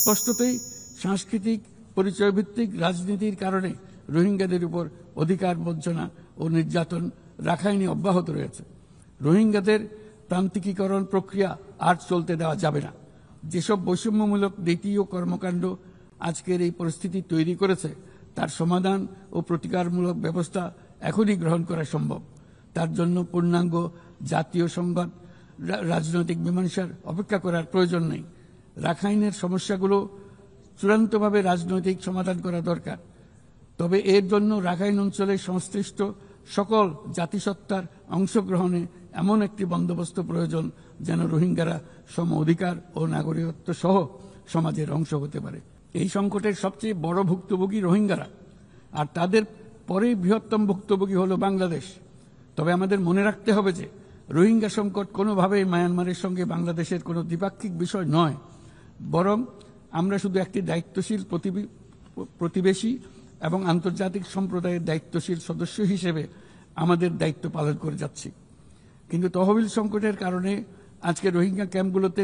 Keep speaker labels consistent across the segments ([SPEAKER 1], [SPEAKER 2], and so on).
[SPEAKER 1] স্পষ্টতই সাংস্কৃতিক পরিচয়ভিত্তিক রাজনীতির কারণে রোহিঙ্গাদের উপর অধিকার বঞ্চনা ও নির্যাতন রাখাইনে অব্যাহত রয়েছে। রোহিঙ্গাদের প্রান্তিকীকরণ প্রক্রিয়া আর চলতে দেওয়া যাবে না। যেসব বৈষম্যমূলক নীতি ও কর্মকাণ্ড আজকের এই পরিস্থিতি তৈরি করেছে, তার সমাধান ও প্রতিকারমূলক ব্যবস্থা এখনই গ্রহণ করা সম্ভব। তার জন্য পূর্ণাঙ্গ জাতীয় সংঘাত রাজনৈতিক মীমাংসার অপেক্ষা করার প্রয়োজন নেই। রাখাইনের সমস্যাগুলো চূড়ান্তভাবে রাজনৈতিক সমাধান করা দরকার। তবে এর জন্য রাখাইন অঞ্চলের সংশ্লিষ্ট সকল জাতিসত্তার অংশগ্রহণে এমন একটি বন্দোবস্ত প্রয়োজন যেন রোহিঙ্গারা সম অধিকার ও নাগরিকত্ব সহ সমাজের অংশ হতে পারে। এই সংকটের সবচেয়ে বড় ভুক্তভোগী রোহিঙ্গারা, আর তাদের পরেই বৃহত্তম ভুক্তভোগী হল বাংলাদেশ। তবে আমাদের মনে রাখতে হবে যে রোহিঙ্গা সংকট কোনোভাবেই মায়ানমারের সঙ্গে বাংলাদেশের কোনো দ্বিপাক্ষিক বিষয় নয়, বরং আমরা শুধু একটি দায়িত্বশীল প্রতিবেশী এবং আন্তর্জাতিক সম্প্রদায়ের দায়িত্বশীল সদস্য হিসেবে আমাদের দায়িত্ব পালন করে যাচ্ছি। কিন্তু তহবিল সংকটের কারণে আজকে রোহিঙ্গা ক্যাম্পগুলোতে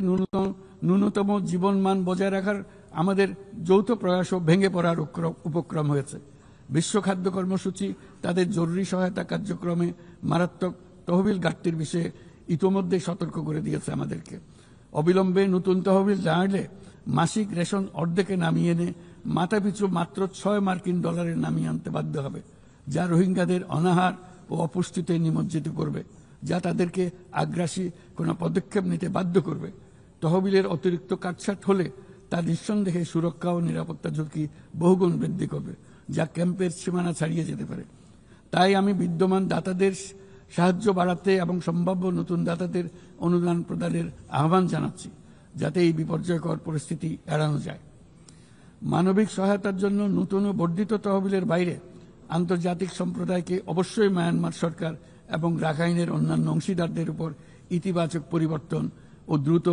[SPEAKER 1] ন্যূনতম জীবনমান বজায় রাখার আমাদের যৌথ প্রয়াসও ভেঙে পড়ার উপক্রম হয়েছে। বিশ্ব খাদ্য কর্মসূচি তাদের জরুরি সহায়তা কার্যক্রমে মারাত্মক তহবিল ঘাটতির বিষয়ে ইতোমধ্যে সতর্ক করে দিয়েছে আমাদেরকে। অবিলম্বে নতুন তহবিল না এলে মাসিক রেশন অর্ধেকে নামিয়ে এনে মাথাপিছু মাত্র $6 নামিয়ে আনতে বাধ্য হবে, যা রোহিঙ্গাদের অনাহার ও অপুষ্টিতে নিমজ্জিত করবে, যা তাদেরকে আগ্রাসী কোনো পদক্ষেপ নিতে বাধ্য করবে। তহবিলের অতিরিক্ত কাটছাট হলে তা নিঃসন্দেহে সুরক্ষা ও নিরাপত্তা ঝুঁকি বহুগুণ বৃদ্ধি করবে, যা ক্যাম্পের সীমানা ছাড়িয়ে যেতে পারে। তাই আমি বিদ্যমান দাতাদের সাহায্য বাড়াতে এবং সম্ভাব্য নতুন দাতাদের অনুদান প্রদানের আহ্বান জানাচ্ছি, যাতে এই বিপর্যয়কর পরিস্থিতি এড়ানো যায়। মানবিক সহায়তার জন্য নতুন ও বর্ধিত তহবিলের বাইরে আন্তর্জাতিক সম্প্রদায়কে অবশ্যই মায়ানমার সরকার এবং রাখাইনের অন্যান্য অংশীদারদের উপর ইতিবাচক পরিবর্তন ও দ্রুত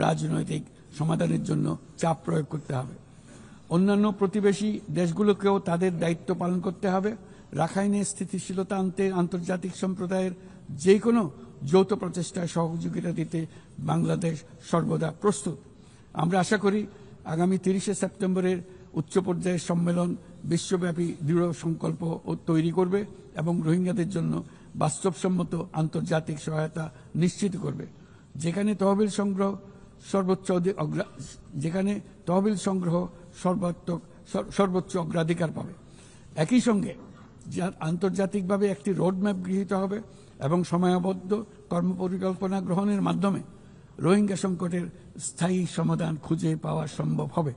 [SPEAKER 1] রাজনৈতিক সমাধানের জন্য চাপ প্রয়োগ করতে হবে। অন্যান্য প্রতিবেশী দেশগুলোকেও তাদের দায়িত্ব পালন করতে হবে। রাখাইনে স্থিতিশীলতা আনতে আন্তর্জাতিক সম্প্রদায়ের যে কোনো যৌথ প্রচেষ্টায় সহযোগিতা দিতে বাংলাদেশ সর্বদা প্রস্তুত। আমরা আশা করি আগামী 30 সেপ্টেম্বরের উচ্চ পর্যায়ের সম্মেলন বিশ্বব্যাপী দৃঢ় সংকল্প তৈরি করবে এবং রোহিঙ্গাদের জন্য বাস্তবসম্মত আন্তর্জাতিক সহায়তা নিশ্চিত করবে, যেখানে তহবিল সংগ্রহ সর্বোচ্চ অগ্রাধিকার পাবে। একই সঙ্গে আন্তর্জাতিকভাবে একটি রোডম্যাপ গৃহীত হবে এবং সময়াবদ্ধ কর্মপরিকল্পনা গ্রহণের মাধ্যমে রোহিঙ্গা সংকটের স্থায়ী সমাধান খুঁজে পাওয়া সম্ভব হবে।